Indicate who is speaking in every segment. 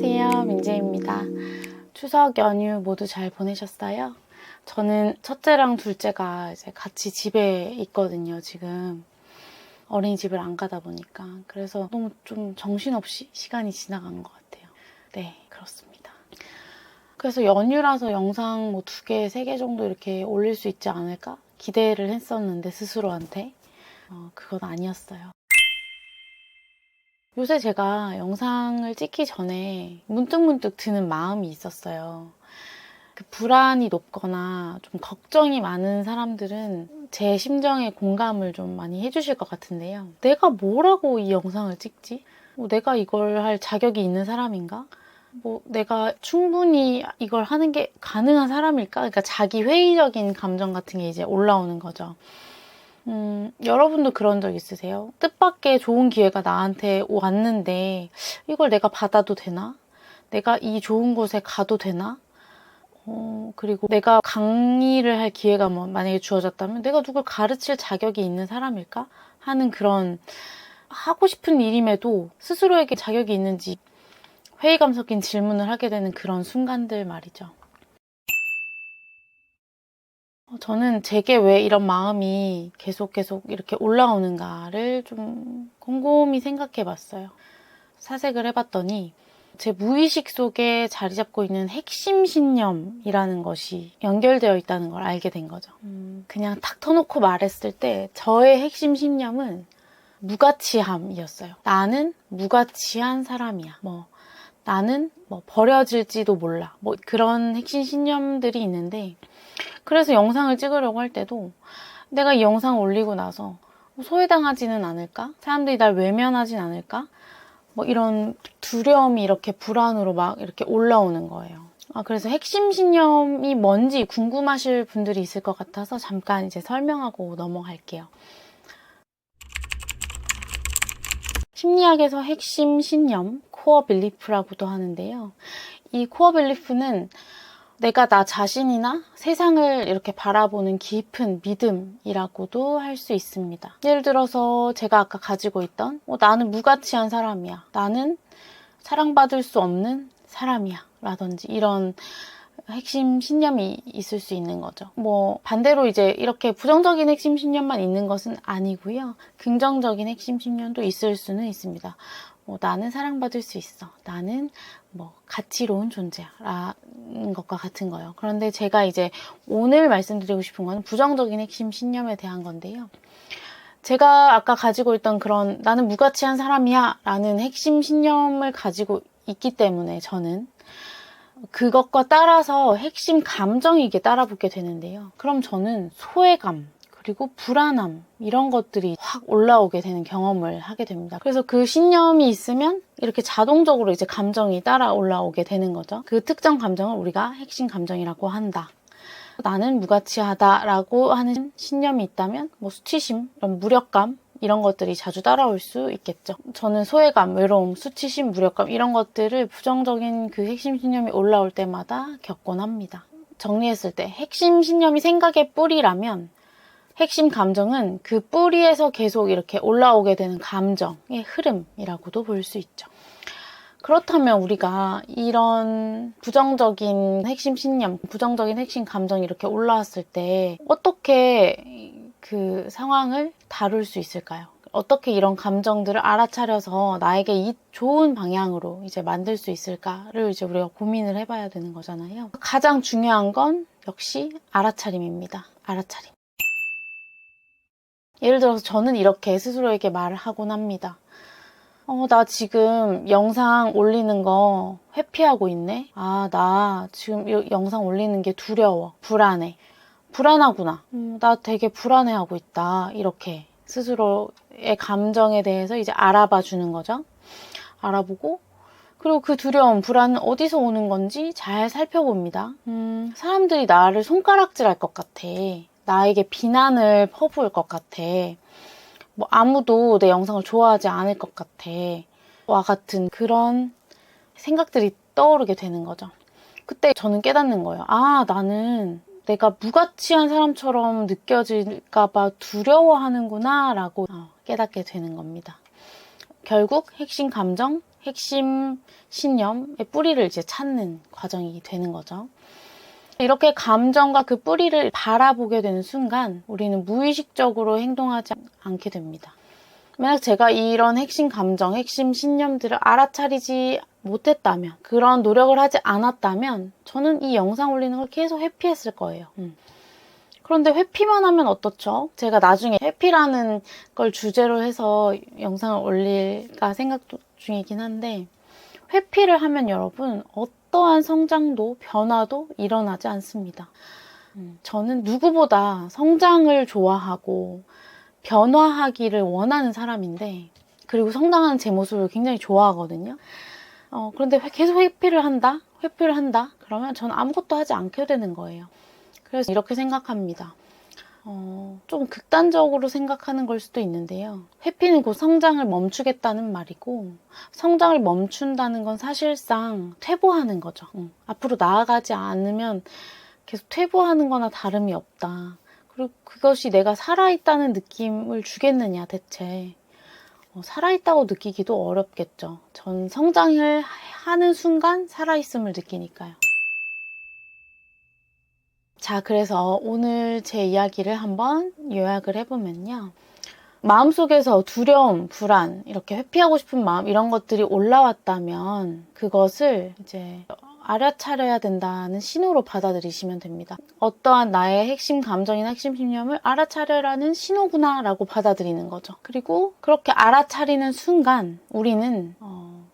Speaker 1: 안녕하세요, 민재입니다. 추석 연휴 모두 잘 보내셨어요? 저는 첫째랑 둘째가 이제 같이 집에 있거든요, 지금. 어린이집을 안 가다 보니까. 그래서 너무 좀 정신없이 시간이 지나간 것 같아요. 네, 그렇습니다. 그래서 연휴라서 영상 뭐 2개, 3개 정도 이렇게 올릴 수 있지 않을까? 기대를 했었는데, 스스로한테. 그건 아니었어요. 요새 제가 영상을 찍기 전에 문득문득 드는 마음이 있었어요. 그 불안이 높거나 좀 걱정이 많은 사람들은 제 심정에 공감을 좀 많이 해주실 것 같은데요. 내가 뭐라고 이 영상을 찍지? 내가 이걸 할 자격이 있는 사람인가? 내가 충분히 이걸 하는 게 가능한 사람일까? 그러니까 자기 회의적인 감정 같은 게 이제 올라오는 거죠. 여러분도 그런 적 있으세요? 뜻밖의 좋은 기회가 나한테 왔는데 이걸 내가 받아도 되나? 내가 이 좋은 곳에 가도 되나? 그리고 내가 강의를 할 기회가 만약에 주어졌다면 내가 누굴 가르칠 자격이 있는 사람일까? 하는 그런 하고 싶은 일임에도 스스로에게 자격이 있는지 회의감 섞인 질문을 하게 되는 그런 순간들 말이죠. 저는 제게 왜 이런 마음이 계속 이렇게 올라오는가를 좀 곰곰이 생각해 봤어요. 사색을 해봤더니 제 무의식 속에 자리 잡고 있는 핵심 신념이라는 것이 연결되어 있다는 걸 알게 된 거죠. 그냥 탁 터놓고 말했을 때 저의 핵심 신념은 무가치함이었어요. 나는 무가치한 사람이야. 나는 버려질지도 몰라. 그런 핵심 신념들이 있는데 그래서 영상을 찍으려고 할 때도 내가 이 영상을 올리고 나서 소외당하지는 않을까? 사람들이 날 외면하진 않을까? 이런 두려움이 이렇게 불안으로 막 이렇게 올라오는 거예요. 그래서 핵심 신념이 뭔지 궁금하실 분들이 있을 것 같아서 잠깐 이제 설명하고 넘어갈게요. 심리학에서 핵심 신념, 코어 빌리프라고도 하는데요. 이 코어 빌리프는 내가 나 자신이나 세상을 이렇게 바라보는 깊은 믿음이라고도 할 수 있습니다. 예를 들어서 제가 아까 가지고 있던 나는 무가치한 사람이야. 나는 사랑받을 수 없는 사람이야. 라든지 이런 핵심 신념이 있을 수 있는 거죠. 반대로 이제 이렇게 부정적인 핵심 신념만 있는 것은 아니고요. 긍정적인 핵심 신념도 있을 수는 있습니다. 나는 사랑받을 수 있어. 나는 가치로운 존재야. 라는 것과 같은 거예요. 그런데 제가 이제 오늘 말씀드리고 싶은 건 부정적인 핵심 신념에 대한 건데요. 제가 아까 가지고 있던 그런 나는 무가치한 사람이야 라는 핵심 신념을 가지고 있기 때문에 저는 그것과 따라서 핵심 감정이 이게 따라붙게 되는데요. 그럼 저는 소외감, 그리고 불안함 이런 것들이 확 올라오게 되는 경험을 하게 됩니다. 그래서 그 신념이 있으면 이렇게 자동적으로 이제 감정이 따라 올라오게 되는 거죠. 그 특정 감정을 우리가 핵심 감정이라고 한다. 나는 무가치하다라고 하는 신념이 있다면 수치심, 이런 무력감 이런 것들이 자주 따라올 수 있겠죠. 저는 소외감, 외로움, 수치심, 무력감 이런 것들을 부정적인 그 핵심 신념이 올라올 때마다 겪곤 합니다. 정리했을 때 핵심 신념이 생각의 뿌리라면 핵심 감정은 그 뿌리에서 계속 이렇게 올라오게 되는 감정의 흐름이라고도 볼 수 있죠. 그렇다면 우리가 이런 부정적인 핵심 신념, 부정적인 핵심 감정이 이렇게 올라왔을 때 어떻게 그 상황을 다룰 수 있을까요? 어떻게 이런 감정들을 알아차려서 나에게 이 좋은 방향으로 이제 만들 수 있을까를 이제 우리가 고민을 해봐야 되는 거잖아요. 가장 중요한 건 역시 알아차림입니다. 알아차림. 예를 들어서 저는 이렇게 스스로에게 말을 하곤 합니다. 나 지금 영상 올리는 거 회피하고 있네? 나 지금 이 영상 올리는 게 두려워. 불안해. 불안하구나. 나 되게 불안해하고 있다. 이렇게 스스로의 감정에 대해서 이제 알아봐 주는 거죠. 알아보고 그리고 그 두려움, 불안은 어디서 오는 건지 잘 살펴봅니다. 사람들이 나를 손가락질할 것 같아. 나에게 비난을 퍼부을 것 같아. 아무도 내 영상을 좋아하지 않을 것 같아. 와 같은 그런 생각들이 떠오르게 되는 거죠. 그때 저는 깨닫는 거예요. 나는 내가 무가치한 사람처럼 느껴질까봐 두려워하는구나 라고 깨닫게 되는 겁니다. 결국 핵심 감정, 핵심 신념의 뿌리를 이제 찾는 과정이 되는 거죠. 이렇게 감정과 그 뿌리를 바라보게 되는 순간 우리는 무의식적으로 행동하지 않게 됩니다. 만약 제가 이런 핵심 감정, 핵심 신념들을 알아차리지 못했다면, 그런 노력을 하지 않았다면 저는 이 영상 올리는 걸 계속 회피했을 거예요. 그런데 회피만 하면 어떻죠? 제가 나중에 회피라는 걸 주제로 해서 영상을 올릴까 생각 중이긴 한데, 회피를 하면 여러분 어떠한 성장도 변화도 일어나지 않습니다. 저는 누구보다 성장을 좋아하고 변화하기를 원하는 사람인데, 그리고 성장하는 제 모습을 굉장히 좋아하거든요. 그런데 계속 회피를 한다? 그러면 저는 아무것도 하지 않게 되는 거예요. 그래서 이렇게 생각합니다. 좀 극단적으로 생각하는 걸 수도 있는데요. 회피는 곧 성장을 멈추겠다는 말이고, 성장을 멈춘다는 건 사실상 퇴보하는 거죠. 앞으로 나아가지 않으면 계속 퇴보하는 거나 다름이 없다. 그리고 그것이 내가 살아있다는 느낌을 주겠느냐, 대체. 살아있다고 느끼기도 어렵겠죠. 전 성장을 하는 순간 살아있음을 느끼니까요. 자, 그래서 오늘 제 이야기를 한번 요약을 해보면요. 마음속에서 두려움, 불안, 이렇게 회피하고 싶은 마음, 이런 것들이 올라왔다면 그것을 이제 알아차려야 된다는 신호로 받아들이시면 됩니다. 어떠한 나의 핵심 감정이나 핵심 신념을 알아차려라는 신호구나 라고 받아들이는 거죠. 그리고 그렇게 알아차리는 순간 우리는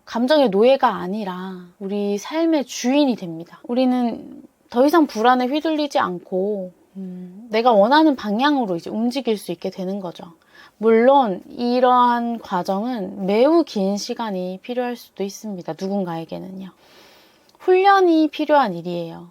Speaker 1: 감정의 노예가 아니라 우리 삶의 주인이 됩니다. 우리는 더 이상 불안에 휘둘리지 않고 내가 원하는 방향으로 이제 움직일 수 있게 되는 거죠. 물론 이러한 과정은 매우 긴 시간이 필요할 수도 있습니다. 누군가에게는요. 훈련이 필요한 일이에요.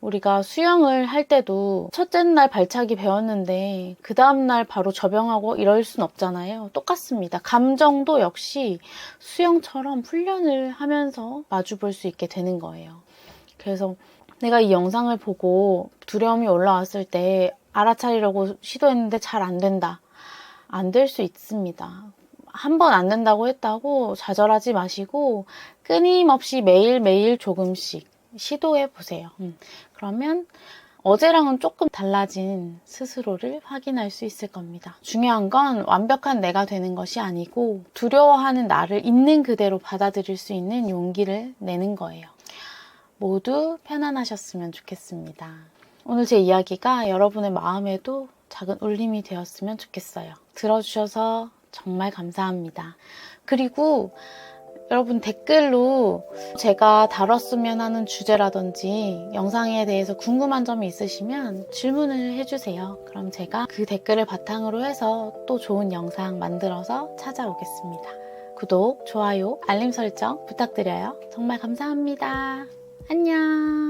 Speaker 1: 우리가 수영을 할 때도 첫째 날 발차기 배웠는데 그 다음날 바로 접영하고 이럴 순 없잖아요. 똑같습니다. 감정도 역시 수영처럼 훈련을 하면서 마주볼 수 있게 되는 거예요. 그래서 내가 이 영상을 보고 두려움이 올라왔을 때 알아차리려고 시도했는데 잘 안 된다. 안 될 수 있습니다. 한 번 안 된다고 했다고 좌절하지 마시고 끊임없이 매일매일 조금씩 시도해 보세요. 그러면 어제랑은 조금 달라진 스스로를 확인할 수 있을 겁니다. 중요한 건 완벽한 내가 되는 것이 아니고 두려워하는 나를 있는 그대로 받아들일 수 있는 용기를 내는 거예요. 모두 편안하셨으면 좋겠습니다. 오늘 제 이야기가 여러분의 마음에도 작은 울림이 되었으면 좋겠어요. 들어주셔서 정말 감사합니다. 그리고 여러분 댓글로 제가 다뤘으면 하는 주제라든지 영상에 대해서 궁금한 점이 있으시면 질문을 해주세요. 그럼 제가 그 댓글을 바탕으로 해서 또 좋은 영상 만들어서 찾아오겠습니다. 구독, 좋아요, 알림 설정 부탁드려요. 정말 감사합니다. 안녕.